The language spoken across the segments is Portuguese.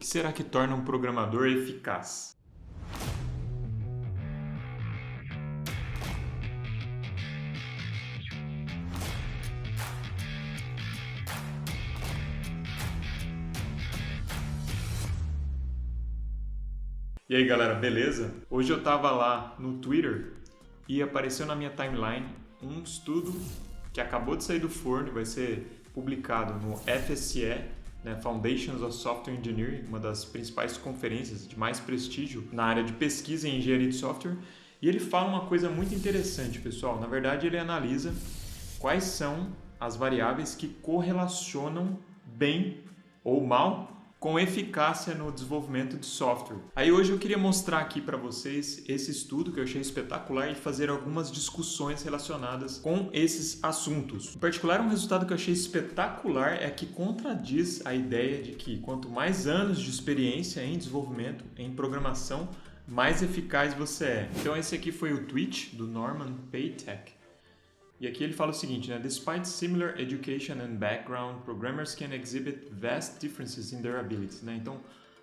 que será que torna um programador eficaz? E aí galera, beleza? Hoje eu estava lá no Twitter e apareceu na minha timeline um estudo que acabou de sair do forno e vai ser publicado no FSE, né, Foundations of Software Engineering, uma das principais conferências de mais prestígio na área de pesquisa em engenharia de software. E ele fala uma coisa muito interessante, pessoal. Na verdade, ele analisa quais são as variáveis que correlacionam bem ou mal com eficácia no desenvolvimento de software. Aí hoje eu queria mostrar aqui para vocês esse estudo que eu achei espetacular e fazer algumas discussões relacionadas com esses assuntos. Em particular, um resultado que eu achei espetacular é que contradiz a ideia de que quanto mais anos de experiência em desenvolvimento, em programação, mais eficaz você é. Então esse aqui foi o tweet do Norman Paytech. E aqui ele fala o seguinte, né? Despite similar education and background, programmers can exhibit vast differences in their abilities. Né? Então,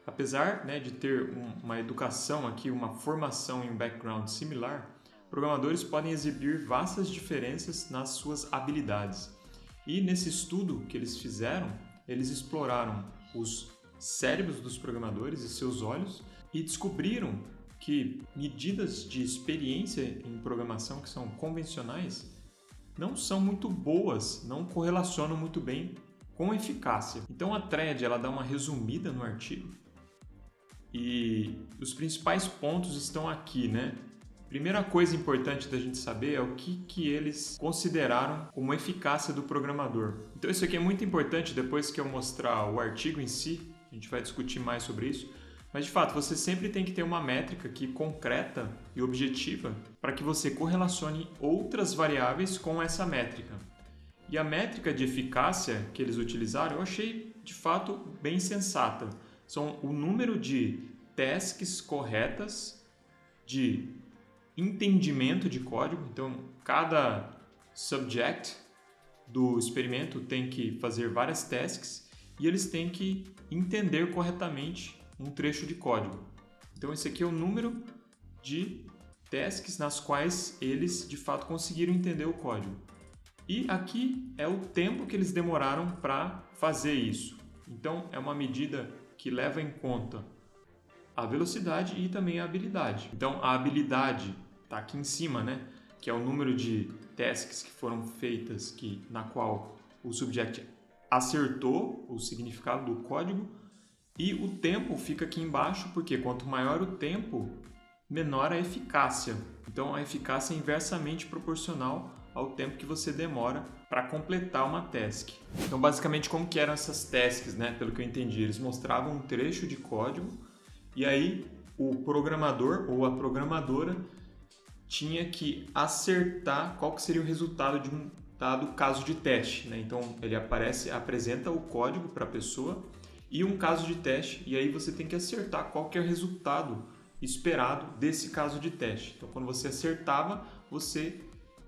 apesar, né, de ter uma educação aqui, uma formação em um background similar, programadores podem exibir vastas diferenças nas suas habilidades. E nesse estudo que eles fizeram, eles exploraram os cérebros dos programadores e seus olhos e descobriram que medidas de experiência em programação que são convencionais não são muito boas, não correlacionam muito bem com eficácia. Então a thread ela dá uma resumida no artigo e os principais pontos estão aqui, né? Primeira coisa importante da gente saber é o que eles consideraram como eficácia do programador. Então isso aqui é muito importante depois que eu mostrar o artigo em si, a gente vai discutir mais sobre isso. Mas, de fato, você sempre tem que ter uma métrica aqui concreta e objetiva para que você correlacione outras variáveis com essa métrica. E a métrica de eficácia que eles utilizaram eu achei, de fato, bem sensata. São o número de tasks corretas de entendimento de código. Então, cada subject do experimento tem que fazer várias tasks e eles têm que entender corretamente um trecho de código. Então esse aqui é o número de tasks nas quais eles de fato conseguiram entender o código. E aqui é o tempo que eles demoraram para fazer isso. Então é uma medida que leva em conta a velocidade e também a habilidade. Então a habilidade está aqui em cima, né? Que é o número de tasks que foram feitas na qual o subject acertou o significado do código. E o tempo fica aqui embaixo, porque quanto maior o tempo, menor a eficácia. Então a eficácia é inversamente proporcional ao tempo que você demora para completar uma task. Então basicamente como que eram essas tasks, né? Pelo que eu entendi, eles mostravam um trecho de código e aí o programador ou a programadora tinha que acertar qual que seria o resultado de um dado caso de teste, né? Então ele apresenta o código para a pessoa e um caso de teste, e aí você tem que acertar qual que é o resultado esperado desse caso de teste. Então, quando você acertava, você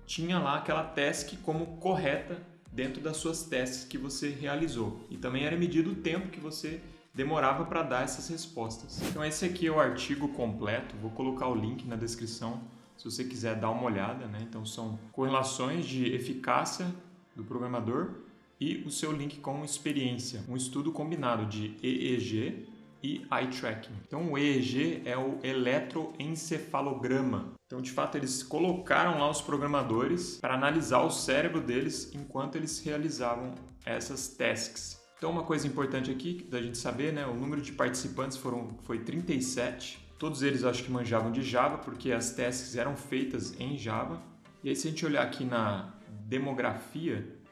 tinha lá aquela task como correta dentro das suas tasks que você realizou. E também era medido o tempo que você demorava para dar essas respostas. Então, esse aqui é o artigo completo, vou colocar o link na descrição se você quiser dar uma olhada, né? Então, são correlações de eficácia do programador e o seu link com experiência, um estudo combinado de EEG e eye tracking. Então o EEG é o eletroencefalograma. Então de fato eles colocaram lá os programadores para analisar o cérebro deles enquanto eles realizavam essas tasks. Então uma coisa importante aqui da gente saber, né, o número de participantes foi 37. Todos eles acho que manjavam de Java porque as tasks eram feitas em Java. E aí se a gente olhar aqui na demografia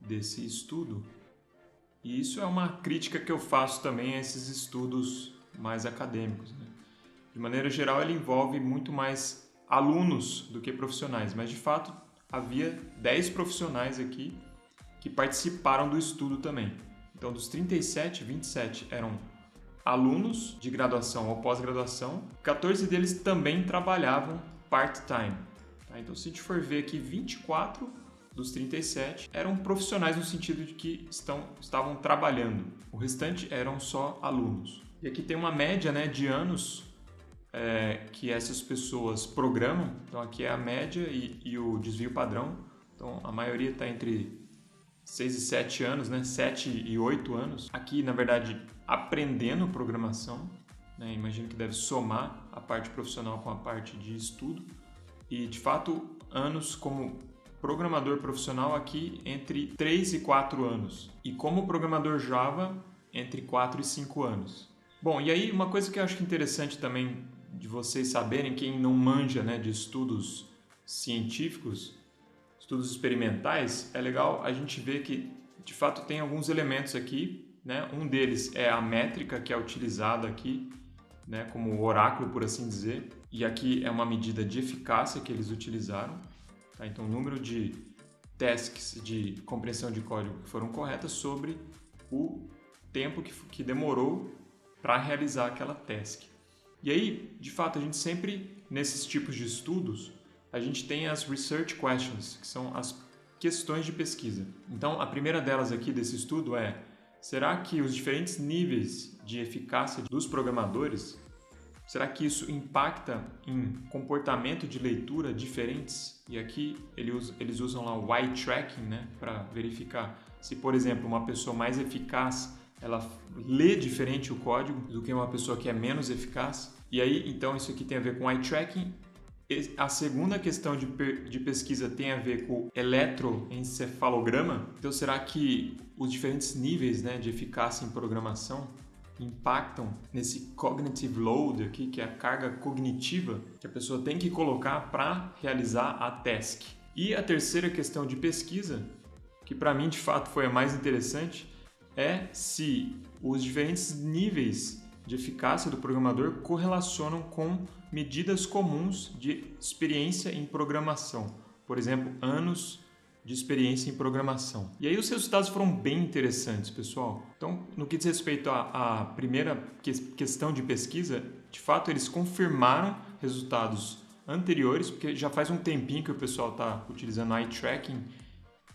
desse estudo, e isso é uma crítica que eu faço também a esses estudos mais acadêmicos, né? De maneira geral ele envolve muito mais alunos do que profissionais, mas de fato havia 10 profissionais aqui que participaram do estudo também. Então dos 37, 27 eram alunos de graduação ou pós-graduação, 14 deles também trabalhavam part-time. Tá? Então se a gente for ver aqui, 24 dos 37 eram profissionais no sentido de que estavam trabalhando. O restante eram só alunos. E aqui tem uma média, né, de anos que essas pessoas programam. Então aqui é a média e o desvio padrão. Então a maioria está entre 6 e 7 anos, né? 7 e 8 anos. Aqui, na verdade, aprendendo programação, né? Imagino que deve somar a parte profissional com a parte de estudo. E, de fato, anos como programador profissional aqui entre 3 e 4 anos. E como programador Java, entre 4 e 5 anos. Bom, e aí uma coisa que eu acho interessante também de vocês saberem, quem não manja, né, de estudos científicos, estudos experimentais, é legal a gente ver que, de fato, tem alguns elementos aqui, né? Um deles é a métrica que é utilizada aqui, né, como oráculo, por assim dizer, e aqui é uma medida de eficácia que eles utilizaram. Tá? Então, o número de tasks de compreensão de código que foram corretas sobre o tempo que demorou para realizar aquela task. E aí, de fato, a gente sempre, nesses tipos de estudos, a gente tem as research questions, que são as questões de pesquisa. Então, a primeira delas aqui desse estudo é: será que os diferentes níveis de eficácia dos programadores, será que isso impacta em comportamento de leitura diferentes? E aqui eles usam lá o eye tracking, né, para verificar se, por exemplo, uma pessoa mais eficaz ela lê diferente o código do que uma pessoa que é menos eficaz. E aí, então, isso aqui tem a ver com eye tracking. A segunda questão de pesquisa tem a ver com o eletroencefalograma. Então, será que os diferentes níveis, né, de eficácia em programação impactam nesse cognitive load aqui, que é a carga cognitiva que a pessoa tem que colocar para realizar a task? E a terceira questão de pesquisa, que para mim de fato foi a mais interessante, é se os diferentes níveis de eficácia do programador correlacionam com medidas comuns de experiência em programação. Por exemplo, anos de experiência em programação. E aí os resultados foram bem interessantes, pessoal. Então, no que diz respeito à primeira questão de pesquisa, de fato eles confirmaram resultados anteriores, porque já faz um tempinho que o pessoal está utilizando eye tracking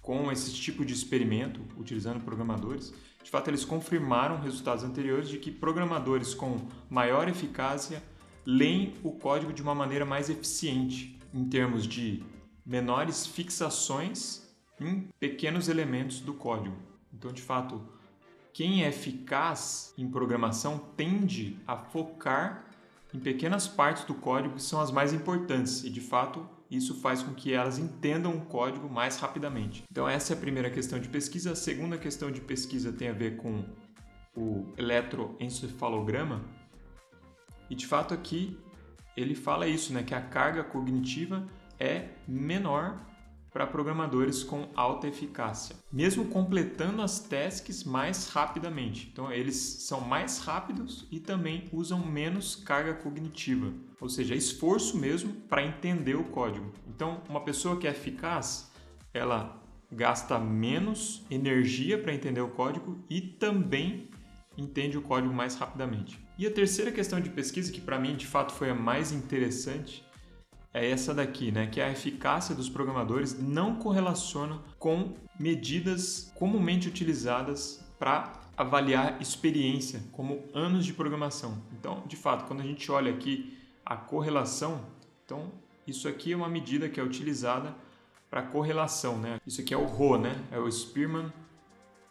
com esse tipo de experimento, utilizando programadores. De fato, eles confirmaram resultados anteriores de que programadores com maior eficácia leem o código de uma maneira mais eficiente, em termos de menores fixações em pequenos elementos do código. Então, de fato, quem é eficaz em programação tende a focar em pequenas partes do código que são as mais importantes e, de fato, isso faz com que elas entendam o código mais rapidamente. Então, essa é a primeira questão de pesquisa. A segunda questão de pesquisa tem a ver com o eletroencefalograma. E, de fato, aqui ele fala isso, né, que a carga cognitiva é menor para programadores com alta eficácia, mesmo completando as tasks mais rapidamente. Então, eles são mais rápidos e também usam menos carga cognitiva, ou seja, esforço mesmo para entender o código. Então, uma pessoa que é eficaz, ela gasta menos energia para entender o código e também entende o código mais rapidamente. E a terceira questão de pesquisa, que para mim de fato foi a mais interessante, é essa daqui, né? Que a eficácia dos programadores não correlaciona com medidas comumente utilizadas para avaliar experiência, como anos de programação. Então, de fato, quando a gente olha aqui a correlação, então isso aqui é uma medida que é utilizada para correlação, né? Isso aqui é o Rho, né? É o Spearman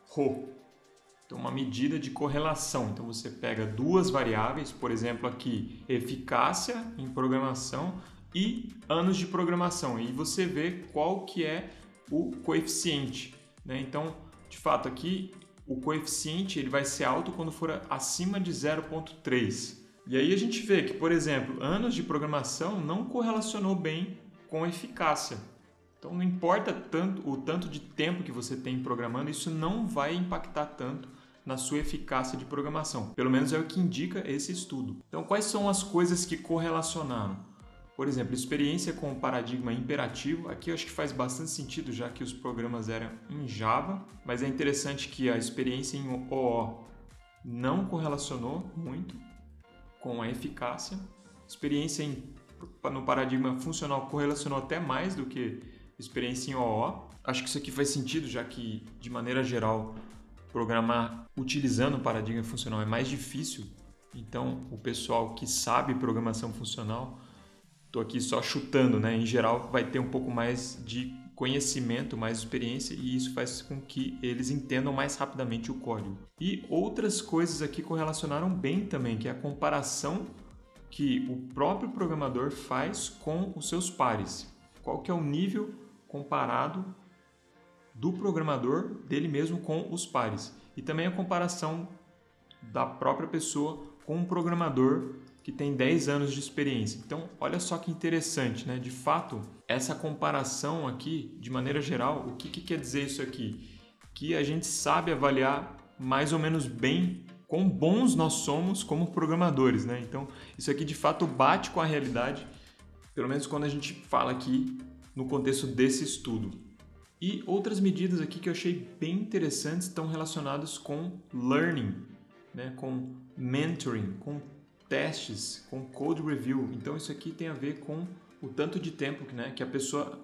Rho. Então, uma medida de correlação. Então, você pega duas variáveis, por exemplo, aqui, eficácia em programação e anos de programação, e você vê qual que é o coeficiente, né? Então, de fato, aqui o coeficiente ele vai ser alto quando for acima de 0,3. E aí a gente vê que, por exemplo, anos de programação não correlacionou bem com eficácia. Então, não importa o tanto de tempo que você tem programando, isso não vai impactar tanto na sua eficácia de programação. Pelo menos é o que indica esse estudo. Então, quais são as coisas que correlacionaram? Por exemplo, experiência com o paradigma imperativo. Aqui eu acho que faz bastante sentido, já que os programas eram em Java, mas é interessante que a experiência em OO não correlacionou muito com a eficácia. Experiência no paradigma funcional correlacionou até mais do que experiência em OO. Acho que isso aqui faz sentido, já que, de maneira geral, programar utilizando o paradigma funcional é mais difícil. Então, o pessoal que sabe programação funcional, estou aqui só chutando, né? Em geral, vai ter um pouco mais de conhecimento, mais experiência, e isso faz com que eles entendam mais rapidamente o código. E outras coisas aqui correlacionaram bem também, que é a comparação que o próprio programador faz com os seus pares. Qual que é o nível comparado do programador dele mesmo com os pares. E também a comparação da própria pessoa com um programador que tem 10 anos de experiência. Então, olha só que interessante, né? De fato, essa comparação aqui, de maneira geral, o que quer dizer isso aqui? Que a gente sabe avaliar mais ou menos bem quão bons nós somos como programadores, né? Então, isso aqui de fato bate com a realidade, pelo menos quando a gente fala aqui no contexto desse estudo. E outras medidas aqui que eu achei bem interessantes estão relacionadas com learning, né? Com mentoring, com testes, com code review. Então isso aqui tem a ver com o tanto de tempo, né, que a pessoa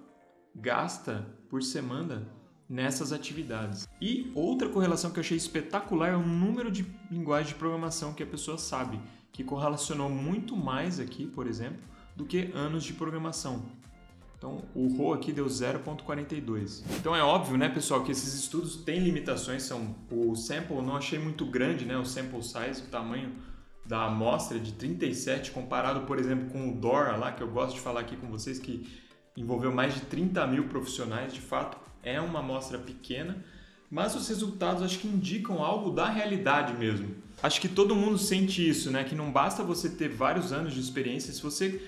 gasta por semana nessas atividades. E outra correlação que eu achei espetacular é o número de linguagens de programação que a pessoa sabe, que correlacionou muito mais aqui, por exemplo, do que anos de programação. Então, o Rho aqui deu 0,42. Então, é óbvio, né, pessoal, que esses estudos têm limitações. O sample eu não achei muito grande, né, o sample size, o tamanho da amostra de 37, comparado, por exemplo, com o DORA lá, que eu gosto de falar aqui com vocês, que envolveu mais de 30 mil profissionais. De fato, é uma amostra pequena, mas os resultados acho que indicam algo da realidade mesmo. Acho que todo mundo sente isso, né, que não basta você ter vários anos de experiência. Se você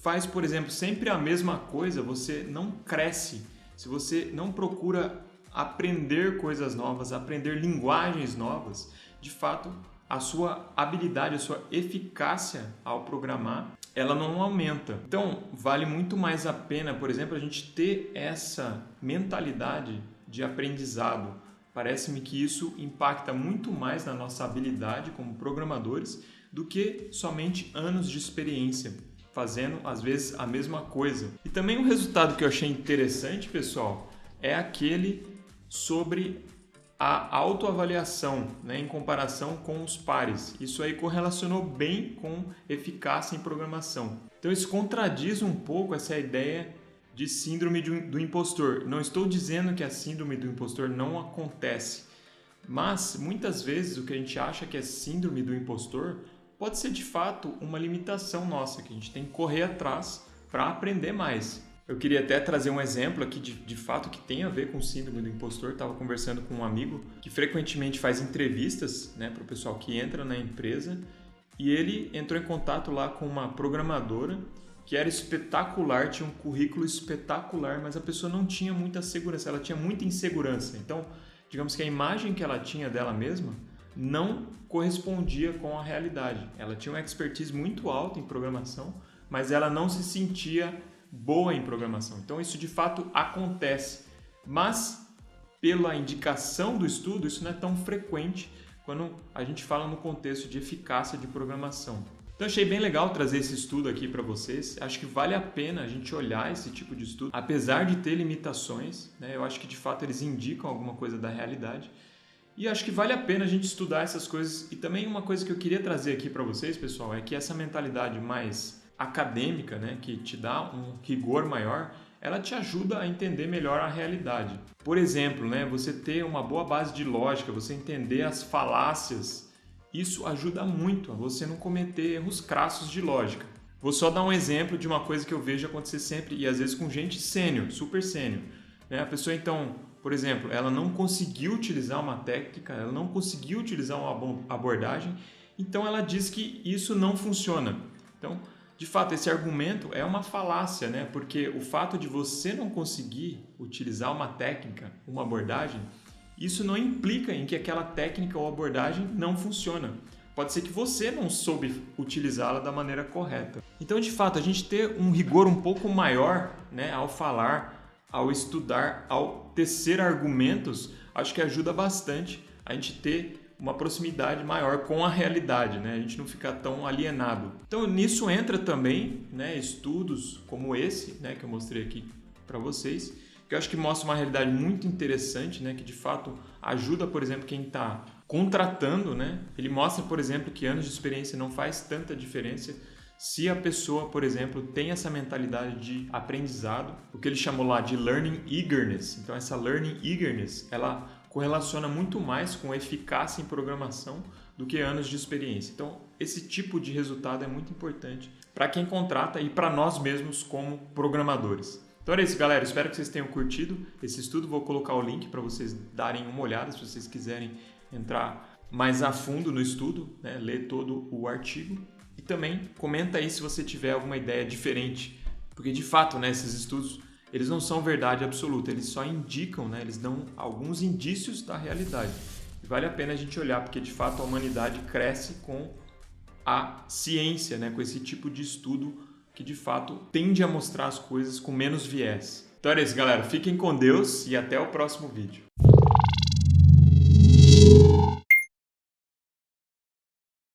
faz, por exemplo, sempre a mesma coisa, você não cresce. Se você não procura aprender coisas novas, aprender linguagens novas, de fato, a sua habilidade, a sua eficácia ao programar, ela não aumenta. Então, vale muito mais a pena, por exemplo, a gente ter essa mentalidade de aprendizado. Parece-me que isso impacta muito mais na nossa habilidade como programadores do que somente anos de experiência, fazendo, às vezes, a mesma coisa. E também um resultado que eu achei interessante, pessoal, é aquele sobre a autoavaliação, né, em comparação com os pares. Isso aí correlacionou bem com eficácia em programação. Então, isso contradiz um pouco essa ideia de síndrome do impostor. Não estou dizendo que a síndrome do impostor não acontece, mas, muitas vezes, o que a gente acha que é síndrome do impostor pode ser de fato uma limitação nossa, que a gente tem que correr atrás para aprender mais. Eu queria até trazer um exemplo aqui de fato que tem a ver com síndrome do impostor. Estava conversando com um amigo que frequentemente faz entrevistas, né, para o pessoal que entra na empresa, e ele entrou em contato lá com uma programadora que era espetacular, tinha um currículo espetacular, mas a pessoa não tinha muita segurança, ela tinha muita insegurança. Então, digamos que a imagem que ela tinha dela mesma não correspondia com a realidade. Ela tinha uma expertise muito alta em programação, mas ela não se sentia boa em programação. Então isso de fato acontece, mas pela indicação do estudo isso não é tão frequente quando a gente fala no contexto de eficácia de programação. Então achei bem legal trazer esse estudo aqui para vocês. Acho que vale a pena a gente olhar esse tipo de estudo, apesar de ter limitações, né? Eu acho que de fato eles indicam alguma coisa da realidade. E acho que vale a pena a gente estudar essas coisas. E também uma coisa que eu queria trazer aqui para vocês, pessoal, é que essa mentalidade mais acadêmica, né, que te dá um rigor maior, ela te ajuda a entender melhor a realidade. Por exemplo, né, você ter uma boa base de lógica, você entender as falácias, isso ajuda muito a você não cometer erros crassos de lógica. Vou só dar um exemplo de uma coisa que eu vejo acontecer sempre, e às vezes com gente sênior, super sênior, né? A pessoa então, por exemplo, ela não conseguiu utilizar uma técnica, ela não conseguiu utilizar uma abordagem, então ela diz que isso não funciona. Então, de fato, esse argumento é uma falácia, né? Porque o fato de você não conseguir utilizar uma técnica, uma abordagem, isso não implica em que aquela técnica ou abordagem não funciona. Pode ser que você não soube utilizá-la da maneira correta. Então, de fato, a gente ter um rigor um pouco maior, né, ao falar, ao estudar, ao tecer argumentos, acho que ajuda bastante a gente ter uma proximidade maior com a realidade, né? A gente não ficar tão alienado. Então, nisso entra também, né, estudos como esse, né, que eu mostrei aqui para vocês, que porque eu acho que mostra uma realidade muito interessante, né, que de fato ajuda, por exemplo, quem está contratando, né? Ele mostra, por exemplo, que anos de experiência não faz tanta diferença se a pessoa, por exemplo, tem essa mentalidade de aprendizado, o que ele chamou lá de learning eagerness. Então, essa learning eagerness, ela correlaciona muito mais com eficácia em programação do que anos de experiência. Então, esse tipo de resultado é muito importante para quem contrata e para nós mesmos como programadores. Então é isso, galera. Espero que vocês tenham curtido esse estudo. Vou colocar o link para vocês darem uma olhada se vocês quiserem entrar mais a fundo no estudo, né? Ler todo o artigo. E também comenta aí se você tiver alguma ideia diferente, porque de fato, né, esses estudos eles não são verdade absoluta, eles só indicam, né, eles dão alguns indícios da realidade. E vale a pena a gente olhar, porque de fato a humanidade cresce com a ciência, né, com esse tipo de estudo que de fato tende a mostrar as coisas com menos viés. Então é isso, galera. Fiquem com Deus e até o próximo vídeo.